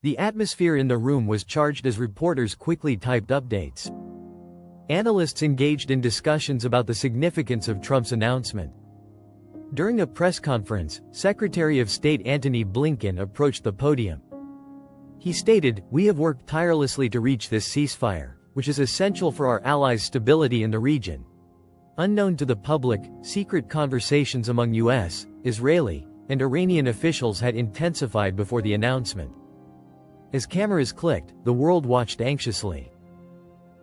The atmosphere in the room was charged as reporters quickly typed updates. Analysts engaged in discussions about the significance of Trump's announcement. During a press conference, Secretary of State Antony Blinken approached the podium. He stated, "We have worked tirelessly to reach this ceasefire, which is essential for our allies' stability in the region." Unknown to the public, secret conversations among U.S., Israeli, and Iranian officials had intensified before the announcement. As cameras clicked, the world watched anxiously.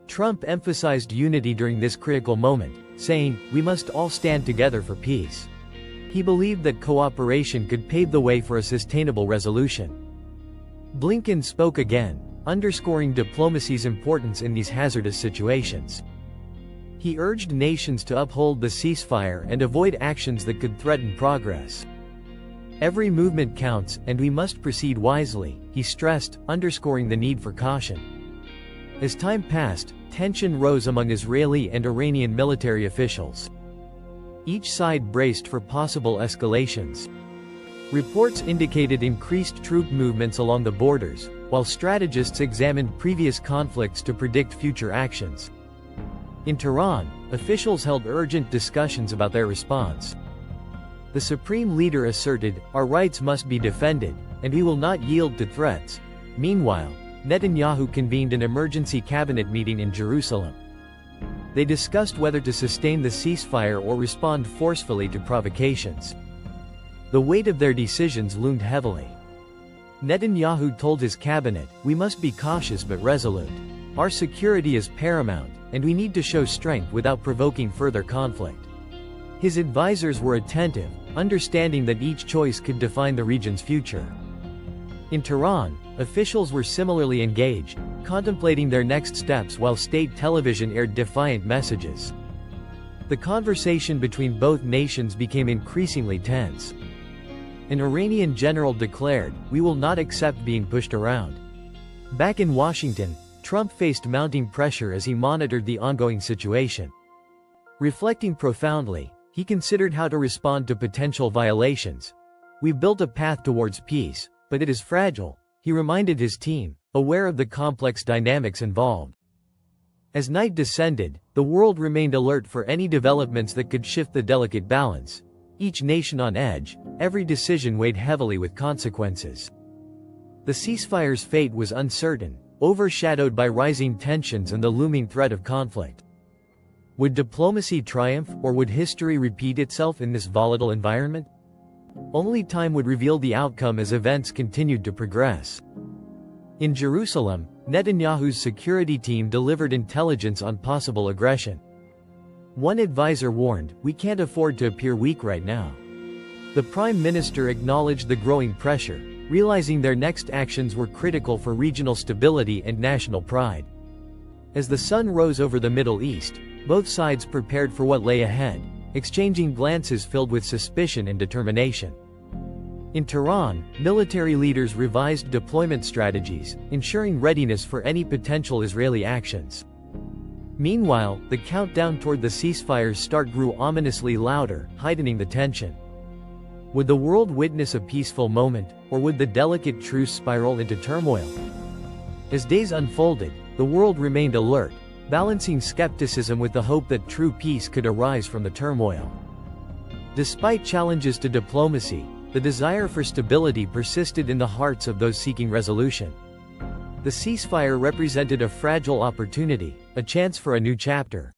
Trump emphasized unity during this critical moment, saying, "We must all stand together for peace." He believed that cooperation could pave the way for a sustainable resolution. Blinken spoke again, underscoring diplomacy's importance in these hazardous situations. He urged nations to uphold the ceasefire and avoid actions that could threaten progress. "Every movement counts, and we must proceed wisely," he stressed, underscoring the need for caution. As time passed, tension rose among Israeli and Iranian military officials. Each side braced for possible escalations. Reports indicated increased troop movements along the borders, while strategists examined previous conflicts to predict future actions. In Tehran, officials held urgent discussions about their response. The supreme leader asserted, "Our rights must be defended, and we will not yield to threats." Meanwhile, Netanyahu convened an emergency cabinet meeting in Jerusalem. They discussed whether to sustain the ceasefire or respond forcefully to provocations. The weight of their decisions loomed heavily. Netanyahu told his cabinet, "We must be cautious but resolute. Our security is paramount, and we need to show strength without provoking further conflict." His advisors were attentive, understanding that each choice could define the region's future. In Tehran, officials were similarly engaged, contemplating their next steps while state television aired defiant messages. The conversation between both nations became increasingly tense. An Iranian general declared, "We will not accept being pushed around." Back in Washington, Trump faced mounting pressure as he monitored the ongoing situation. Reflecting profoundly, he considered how to respond to potential violations. "We've built a path towards peace, but it is fragile," he reminded his team, aware of the complex dynamics involved. As night descended, the world remained alert for any developments that could shift the delicate balance. Each nation on edge, every decision weighed heavily with consequences. The ceasefire's fate was uncertain, overshadowed by rising tensions and the looming threat of conflict. Would diplomacy triumph, or would history repeat itself in this volatile environment? Only time would reveal the outcome as events continued to progress. In Jerusalem, Netanyahu's security team delivered intelligence on possible aggression. One advisor warned, "We can't afford to appear weak right now." The prime minister acknowledged the growing pressure, realizing their next actions were critical for regional stability and national pride. As the sun rose over the Middle East, both sides prepared for what lay ahead, exchanging glances filled with suspicion and determination. In Tehran, military leaders revised deployment strategies, ensuring readiness for any potential Israeli actions. Meanwhile, the countdown toward the ceasefire's start grew ominously louder, heightening the tension. Would the world witness a peaceful moment, or would the delicate truce spiral into turmoil? As days unfolded, the world remained alert, balancing skepticism with the hope that true peace could arise from the turmoil. Despite challenges to diplomacy, the desire for stability persisted in the hearts of those seeking resolution. The ceasefire represented a fragile opportunity, a chance for a new chapter.